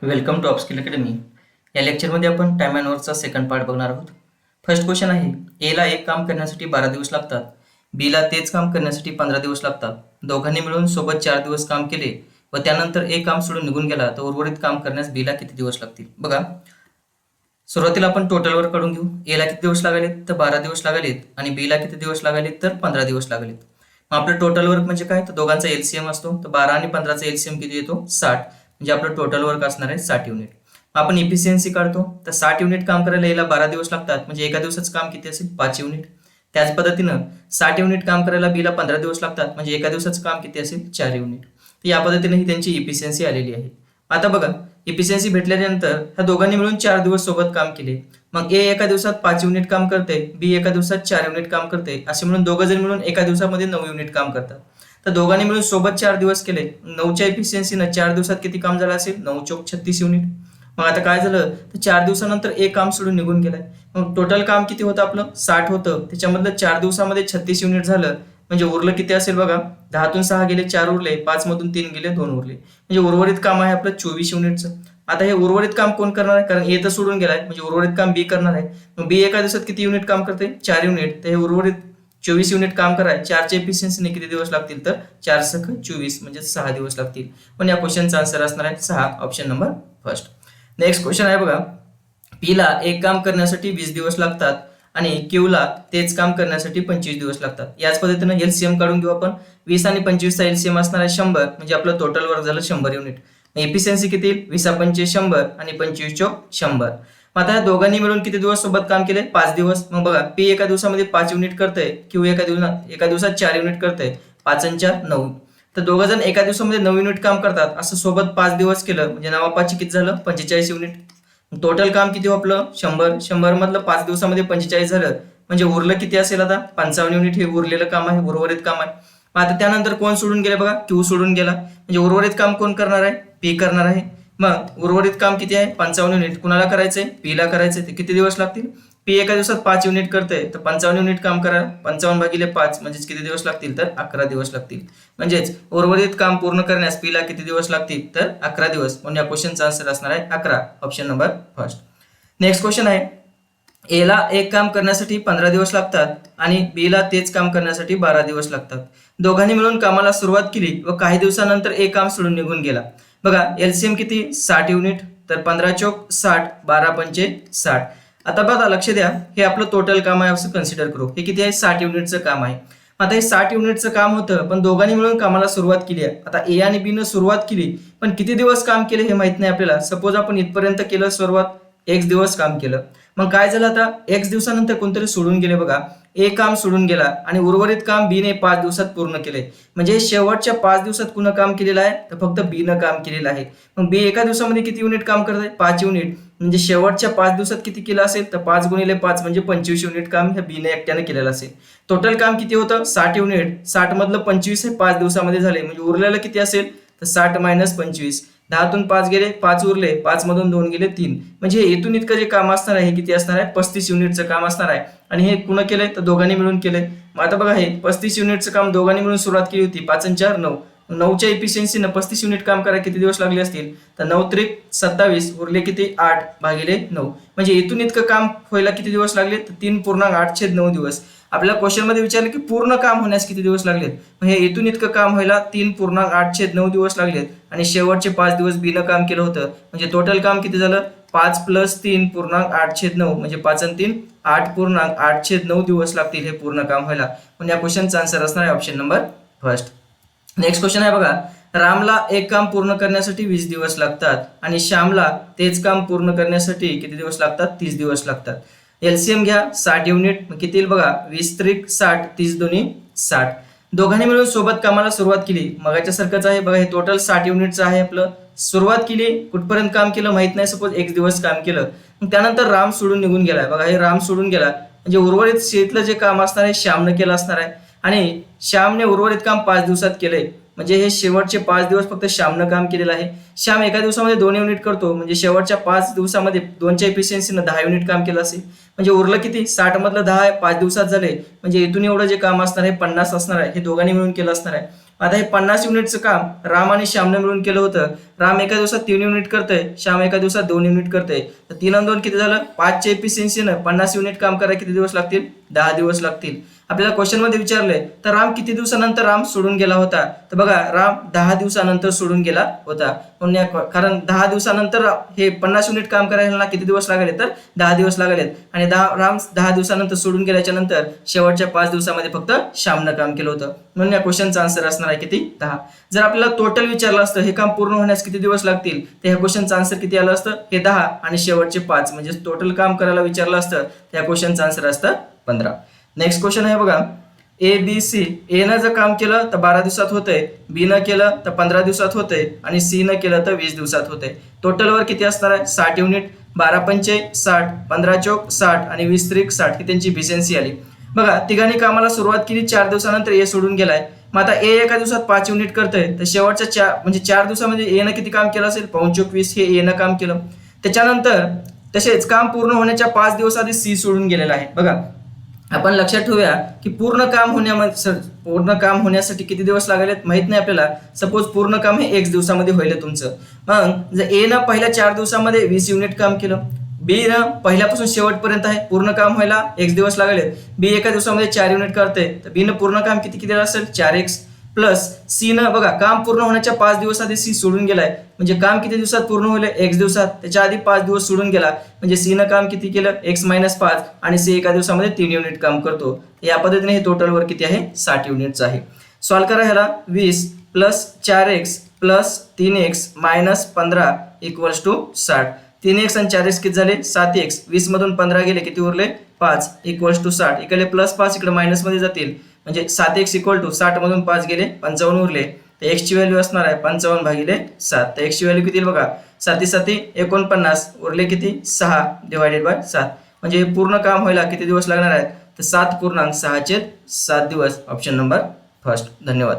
Welcome to upskill academy. या लेक्चरमध्ये आपण टाइम अँड वर्कचा सेकंड पार्ट बघणार आहोत. फर्स्ट क्वेश्चन आहे, एला एक काम करण्यासाठी 12 दिवस लागतात, बीला तेच काम करण्यासाठी 15 दिवस लागतात. दोघांनी मिळून सोबत 4 दिवस काम केले व त्यानंतर एक काम सोडून निघून गेला तर उर्वरित काम करण्यास बीला किती दिवस लागतील? बघा, सुरुवातीला आपण टोटल वर्क काढून घेऊ. एला किती दिवस लागलेत तर 12 दिवस लागलेत आणि बीला किती दिवस लागलेत तर 15 दिवस लागलेत. मग आपलं टोटल वर्क म्हणजे काय, तर दोघांचा एलसीएम असतो. तर 12 आणि 15चा एलसीएम किती येतो? 60. म्हणजे आपलं टोटल वर्क असणार आहे 60 युनिट. आपण इफिशियन्सी काढतो, तर 60 युनिट काम करायला याला 12 दिवस लागतात, म्हणजे एका दिवसाचं काम किती असेल? 5 युनिट. त्याच पद्धतीनं 60 युनिट काम करायला बीला 15 दिवस लागतात, म्हणजे एका दिवसाचं काम किती असेल? 4 युनिट. तर या पद्धतीने ही त्यांची इफिशियन्सी आलेली आहे. आता बघा, इफिशियन्सी भेटल्यानंतर ह्या दोघांनी मिळून 4 दिवस सोबत काम केले. मग ए एका दिवसात 5 युनिट काम करते, बी एका दिवसात 4 युनिट काम करते, असे म्हणून दोघं जण मिळून एका दिवसामध्ये 9 युनिट काम करतात. तर दोघांनी मिळून सोबत 4 दिवस केले. 9च्या इफिशियन्सीनं 4 दिवसात किती काम झालं असेल? 9 चोक 36 युनिट. मग आता काय झालं, तर 4 दिवसानंतर एक काम सोडून निघून गेलाय. मग टोटल काम किती होतं आपलं? 60 होतं. त्याच्यामधलं 4 दिवसामध्ये 36 युनिट झालं, म्हणजे उरलं किती असेल बघा, 10तून 6 गेले, 4 उरले, 5 मधून 3 गेले, 2 उरले, म्हणजे उर्वरित काम आहे आपलं 24 युनिटचं. आता हे उर्वरित काम कोण करणार आहे? कारण ए तर सोडून गेलाय, म्हणजे उर्वरित काम बी करणार आहे. मग बी एका दिवसात किती युनिट काम करते? 4 युनिट. तर हे उर्वरित 24 युनिट काम कराय 4च्या इफिशियन्सीने किती दिवस लागतील? तर 4 सख 24 म्हणजे 6 दिवस लागतील. पण या क्वेश्चनचा आन्सर असणार आहे 6, option number first. Next question आहे बघा, पीला एक काम करण्यासाठी 20 दिवस लागतात आणि क्यूला तेच काम करण्यासाठी 25 दिवस लागतात. याच पद्धतीनं एलसीएम काढून घेऊ आपण. 20 आणि 25चा एलसीएम असणार आहे 100, म्हणजे आपलं टोटल वर्क झालं 100 युनिट. एफिशियन्सी किती? 20 पंचे 100 आणि 25 चोक 100. मग आता या दोघांनी मिळून किती दिवस सोबत काम केले? 5 दिवस. मग बघा, पी एका दिवसामध्ये 5 युनिट करतंय, क्यू एका दिवसात 4 युनिट करतंय, 5 आणि 4 9. तर दोघं जण एका दिवसामध्ये 9 युनिट काम करतात. असं सोबत 5 दिवस केलं म्हणजे 9 5 किती झालं? 45 युनिट. टोटल काम किती हो आपलं? 100. 100 मधलं 5 दिवसामध्ये 45 झालं, म्हणजे उरलं किती असेल आता? 55 युनिट. हे उरलेलं काम आहे, उर्वरित काम आहे. मग आता त्यानंतर कोण सोडून गेले बघा? क्यू सोडून गेला, म्हणजे उर्वरित काम कोण करणार आहे? पी करणार आहे. मग उर्वरित काम किती आहे? 55 युनिट. कुणाला करायचंय? पीला करायचंय. ते किती दिवस लागतील? पी एका दिवसात 5 युनिट करते, तर 55 युनिट काम करा. 55 भागिले 5 म्हणजेच किती दिवस लागतील? तर 11 दिवस लागतील. म्हणजेच उर्वरित काम पूर्ण करण्यास पीला किती दिवस लागतील? तर 11 दिवस. म्हणून या क्वेश्चनचा आन्सर असणार आहे 11, option number first. Next question आहे, एला एक काम करण्यासाठी 15 दिवस लागतात आणि बीला तेच काम करण्यासाठी 12 दिवस लागतात. दोघांनी मिळून कामाला सुरुवात केली व काही दिवसानंतर एक काम सोडून निघून गेला. बघा, एलसीएम किती? 60 युनिट. तर 15 चोक 60, 12 पंचे 60. आता बघा, लक्ष द्या, हे आपलं टोटल काम आहे असं कन्सिडर करू. हे किती आहे? 60 युनिटचं काम आहे. आता हे 60 युनिटचं काम होतं, पण दोघांनी मिळून कामाला सुरुवात केली आहे. आता ए आणि बी न सुरुवात केली, पण किती दिवस काम केले हे माहित नाही आपल्याला. सपोज आपण इथपर्यंत केलं सुरुवात, x दिवस काम केलं. मग काय झालं, आता x दिवसानंतर कोणतरी सोडून गेले बघा, ए काम सोडून गेला आणि उर्वरित काम बी ने 5 दिवसात पूर्ण केले. म्हणजे शेवटच्या 5 दिवसात कुणा काम केलेलं आहे? तर फक्त बी न काम केलेलं आहे. मग बी एका दिवसामध्ये किती युनिट काम करत आहे? 5 युनिट. म्हणजे शेवटच्या 5 दिवसात किती केलं असेल? तर 5 गुणिले 5 म्हणजे 25 युनिट काम ह्या बी ने एकट्याने केलेलं असेल. टोटल काम किती होतं? 60 युनिट. 60 मधलं 25 हे 5 दिवसामध्ये झाले, म्हणजे उरलेलं किती असेल? तर 60 मायनस 25. 10तून 5 गेले, 5 उरले, 5 मधून 2 गेले, 3. म्हणजे इथून इतकं जे काम असणार आहे हे किती असणार आहे? 35 युनिटचं काम असणार आहे. आणि हे कुणा केलंय? तर दोघांनी मिळून केलंय. मग आता बघा, हे 35 युनिटचं काम दोघांनी मिळून सुरुवात केली होती. 5 आणि 4 9. 9च्या इफिशियन्सीनं 35 युनिट काम करायला किती दिवस लागले असतील? तर 9 त्रिक 27, उरले किती? 8 भागिले 9. म्हणजे इथून इतकं काम व्हायला किती दिवस लागले? तर 3.8/9 दिवस. आपल्याला क्वेश्चन मध्ये विचारलं की पूर्ण काम होण्यास किती दिवस लागलेत. हे इथून इतकं काम व्हायला 3.8/9 दिवस लागलेत आणि शेवटचे 5 दिवस बीनं काम केलं होतं. म्हणजे टोटल काम किती झालं? 5 + 3.8/9, म्हणजे 5 आणि 3 8.8/9 दिवस लागतील हे पूर्ण काम व्हायला. म्हणजे या क्वेश्चनचा आन्सर असणार आहे option number first. Next question आहे बघा, रामला एक काम पूर्ण करण्यासाठी 20 दिवस लागतात आणि श्यामला तेच काम पूर्ण करण्यासाठी किती दिवस लागतात? 30 दिवस लागतात. एलसीएम घ्या, 60 युनिट. किती येईल बघा, 20 त्रिक 60, 30 दोन्ही 60. दोघांनी मिळून सोबत कामाला सुरुवात केली. मगाच्या सारखंच आहे बघा, हे टोटल 60 युनिटचं आहे आपलं. सुरुवात केली, कुठपर्यंत काम केलं माहित नाही, सपोज 1 दिवस काम केलं. मग त्यानंतर राम सोडून निघून गेलाय. बघा, हे राम सोडून गेला, म्हणजे उर्वरित शेतीतलं जे काम असणार आहे श्यामनं केलं असणार आहे आणि श्यामने उर्वरित काम 5 दिवसात केलंय. म्हणजे हे शेवटचे 5 दिवस फक्त श्यामनं काम केलेलं आहे. श्याम एका दिवसामध्ये 2 युनिट करतो, म्हणजे शेवटच्या 5 दिवसामध्ये 2च्या इफिशियन्सीनं 10 युनिट काम केलं असेल. म्हणजे उरलं किती? 60 मधलं 10 5 दिवसात झाले, म्हणजे इथून एवढं जे काम असणार आहे 50 असणार आहे. हे दोघांनी मिळून केलं असणार आहे. आता हे 50 युनिटचं काम राम आणि श्यामने मिळून केलं होतं. राम एका दिवसात 3 युनिट करतोय, श्याम एका दिवसात 2 युनिट करतोय. तर 3 आणि 2 किती झालं? 5च्या एफिशियन्सीनं 50 युनिट काम करायला किती दिवस लागतील? 10 दिवस लागतील. आपल्याला क्वेश्चन मध्ये विचारलंय तर राम किती दिवसानंतर राम सोडून गेला होता? तर बघा राम 10 दिवसानंतर सोडून गेला होता. कारण 10 दिवसानंतर हे 50 युनिट काम करायला किती दिवस लागले? तर 10 दिवस लागलेत. आणि राम 10 दिवसानंतर सोडून गेल्याच्या नंतर शेवटच्या 5 दिवसामध्ये फक्त श्यामनं काम केलं होतं. म्हणून या क्वेश्चनचा आन्सर असणार आहे किती? 10. जर आपल्याला टोटल विचारलं असतं हे काम पूर्ण होण्यास किती दिवस लागतील, तर ह्या क्वेश्चनचं आन्सर किती आलं असतं? हे 10 आणि शेवटचे 5 म्हणजे टोटल काम करायला विचारलं असतं त्या क्वेश्चनचं आन्सर असतं 15. नेक्स्ट क्वेश्चन आहे बघा, ए बी सी. ए न जर काम केलं तर 12 दिवसात होतंय, बी न केलं तर 15 दिवसात होतंय आणि सी न केलं तर 20 दिवसात होतंय. टोटलवर किती असणार आहे? 60 युनिट. 12 पंचे 60, 15 चौक 60 आणि 20 त्रिक 60 ही त्यांची इफिशियन्सी आली. बघा तिघांनी कामाला सुरुवात केली, 4 दिवसानंतर ए सोडून गेलाय. मग आता ए एका दिवसात 5 युनिट करतोय, तर शेवटच्या 4 दिवसामध्ये ए न किती काम केलं असेल? 5 चौक 20 हे ए न काम केलं. त्याच्यानंतर तसेच काम पूर्ण होण्याच्या 5 दिवस आधी सी सोडून गेलेला आहे. बघा आपण लक्षात ठेवूया की पूर्ण काम होण्यासाठी किती दिवस लागलेत माहित नाही आपल्याला. सपोज पूर्ण काम हे x दिवसामध्ये होईल तुमचं. मग जर ए न पहिल्या 4 दिवसामध्ये 20 युनिट काम केलं, बी न पहिल्यापासून शेवटपर्यंत आहे पूर्ण काम व्हायला x दिवस लागलेत, बी एका दिवसामध्ये 4 युनिट करते, तर बी न पूर्ण काम किती असेल? 4x प्लस सी न बघा काम पूर्ण होण्याच्या 5 दिवस आधी सी सोडून गेलाय, म्हणजे काम किती दिवसात पूर्ण होईल? x दिवसात. त्याच्या आधी 5 दिवस सोडून गेला म्हणजे सी न काम किती केलं? x - 5 आणि सी एका दिवसामध्ये 3 युनिट काम करतो. या पद्धतीने हे टोटल वर किती आहे? 60 युनिट्स आहे. सॉल्व करा ह्याला. 20 plus 4x plus 3x minus 15 equals to 60. 3x आणि 4x किती झाले? 7x. 20 मधून 15 गेले किती उरले? 5 इक्वल्स टू 60. इकडे प्लस 5 इकडे मायनस मध्ये जातील म्हणजे 7x इक्वल टू 60 मधून 5 गेले 55 उरले. तर x ची व्हॅल्यू असणार आहे 55 भागिले 7. तर x ची व्हॅल्यू किती येईल बघा? 7 7 49 उरले किती? 6 डिवायडेड बाय 7. म्हणजे पूर्ण काम व्हायला किती दिवस लागणार आहेत? तर 7.6 7 दिवस. Option number first. धन्यवाद.